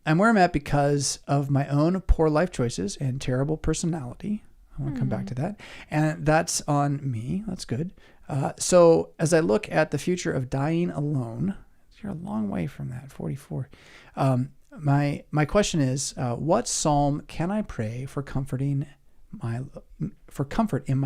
I'm where I'm at because of my own poor life choices and terrible personality. I want to come back to that. And that's on me. That's good. So as I look at the future of dying alone, you're a long way from that, 44. My question is, what psalm can I pray for comfort in my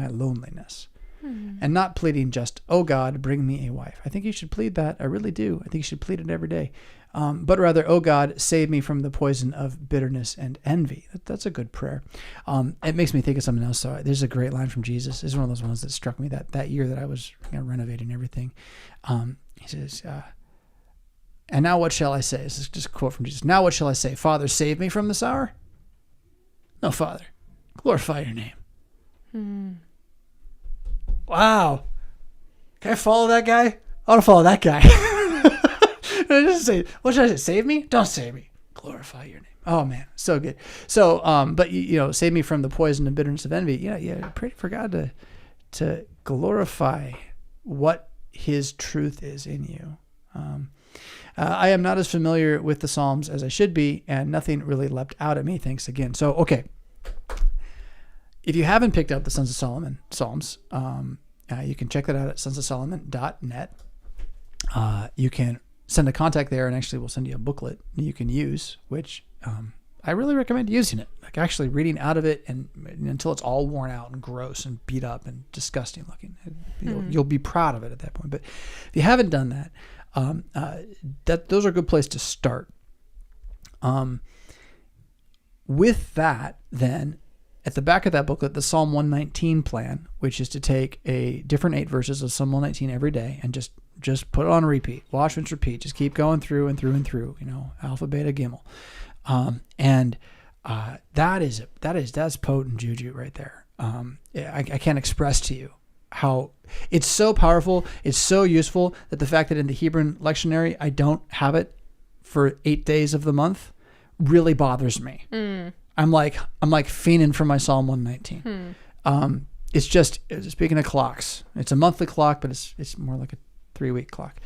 loneliness? And not pleading just, oh God, bring me a wife. I think you should plead that. I really do. I think you should plead it every day. But rather, oh God, save me from the poison of bitterness and envy. That's a good prayer. It makes me think of something else. So there's a great line from Jesus. It's one of those ones that struck me that year that I was renovating everything. He says, and now what shall I say? This is just a quote from Jesus. Now what shall I say? Father, save me from this hour? No, Father, glorify your name. Wow. Can I follow that guy? I want to follow that guy. Just say, what should I say? Save me? Don't save me. Glorify your name. Oh man, so good. So, but save me from the poison and bitterness of envy. Yeah. Pray for God to glorify what His truth is in you. I am not as familiar with the Psalms as I should be, and nothing really leapt out at me. Thanks again. So, okay. If you haven't picked up the Sons of Solomon Psalms, you can check that out at sonsofsolomon.net. You can send a contact there, and actually we'll send you a booklet you can use, which I really recommend using it. Like actually reading out of it and until it's all worn out and gross and beat up and disgusting looking. You'll be proud of it at that point. But if you haven't done that, those are a good place to start. With that, then, at the back of that booklet, the Psalm 119 plan, which is to take a different 8 verses of Psalm 119 every day and just put it on repeat, watch, rinse, repeat, just keep going through and through and through, alpha, beta, gimel. That's potent juju right there. I can't express to you how it's so powerful. It's so useful that the fact that in the Hebrew lectionary, I don't have it for 8 days of the month really bothers me. I'm like fiending for my Psalm 119. It's just, speaking of clocks, it's a monthly clock, but it's more like a 3-week clock.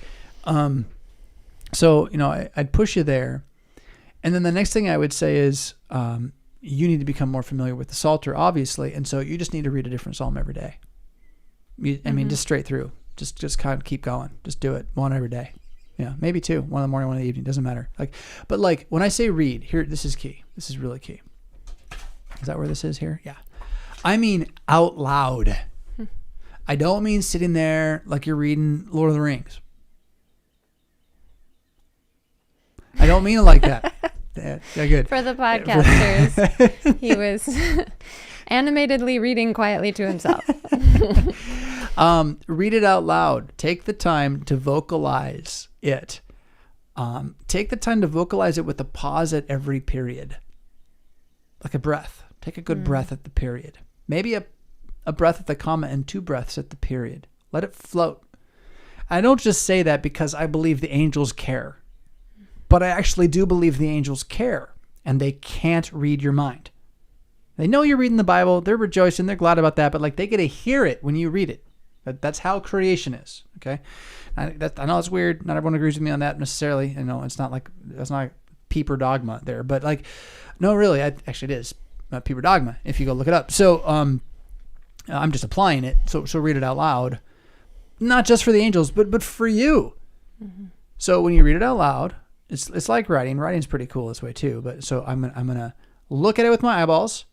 So, I'd push you there. And then the next thing I would say is, you need to become more familiar with the Psalter, obviously. And so you just need to read a different Psalm every day. I mean, just straight through, just kind of keep going. Just do it one every day. Yeah. Maybe 2, one in the morning, one in the evening. Doesn't matter. But when I say read here, this is key. This is really key. Is that where this is here? Yeah. I mean out loud. I don't mean sitting there like you're reading Lord of the Rings. I don't mean it like that. Yeah, good. For the podcasters, he was animatedly reading quietly to himself. Read it out loud. Take the time to vocalize it. Take the time to vocalize it with a pause at every period. Like a breath. Take a good breath at the period. Maybe a breath at the comma and 2 breaths at the period. Let it float. I don't just say that because I believe the angels care. But I actually do believe the angels care. And they can't read your mind. They know you're reading the Bible. They're rejoicing. They're glad about that. But they get to hear it when you read it. That's how creation is. Okay? I know it's weird. Not everyone agrees with me on that necessarily. It's not like, that's not peeper dogma there. But no, really, actually it is. Peeper dogma, if you go look it up. So I'm just applying it. So read it out loud, not just for the angels, but for you. So when you read it out loud, it's like writing. Writing's pretty cool this way too. But so I'm gonna look at it with my eyeballs.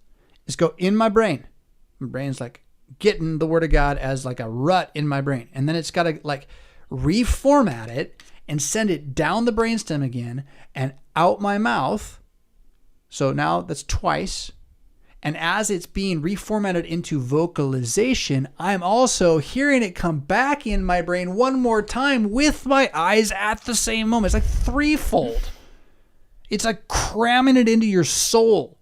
Just go in my brain. My brain's like getting the Word of God as like a rut in my brain, and then it's got to reformat it and send it down the brainstem again and out my mouth. So now that's twice. And as it's being reformatted into vocalization, I'm also hearing it come back in my brain one more time with my eyes at the same moment. It's like threefold. It's like cramming it into your soul.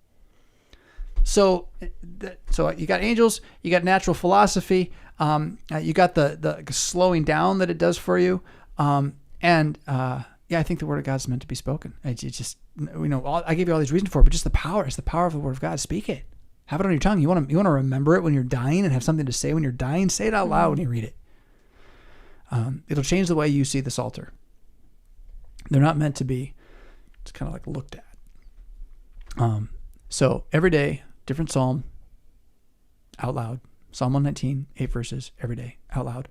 So you got angels, you got natural philosophy, you got the slowing down that it does for you. I think the Word of God is meant to be spoken. I gave you all these reasons for it, but just the power. It's the power of the Word of God. Speak it. Have it on your tongue. You want to remember it when you're dying and have something to say when you're dying. Say it out loud when you read it. It'll change the way you see the Psalter. They're not meant to be just kind of looked at. So every day, different psalm out loud. Psalm 119, 8 verses every day out loud.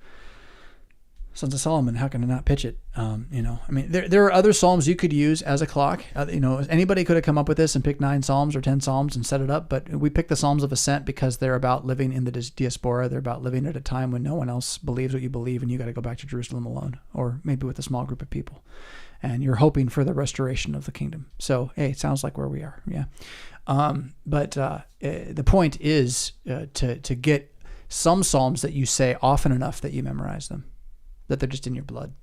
Sons of Solomon, how can I not pitch it? There are other psalms you could use as a clock. Anybody could have come up with this and picked 9 psalms or 10 psalms and set it up, but we picked the Psalms of Ascent because they're about living in the diaspora. They're about living at a time when no one else believes what you believe, and you got to go back to Jerusalem alone, or maybe with a small group of people, and you're hoping for the restoration of the kingdom. So, hey, it sounds like where we are, yeah. But the point is to get some psalms that you say often enough that you memorize them, that they're just in your blood.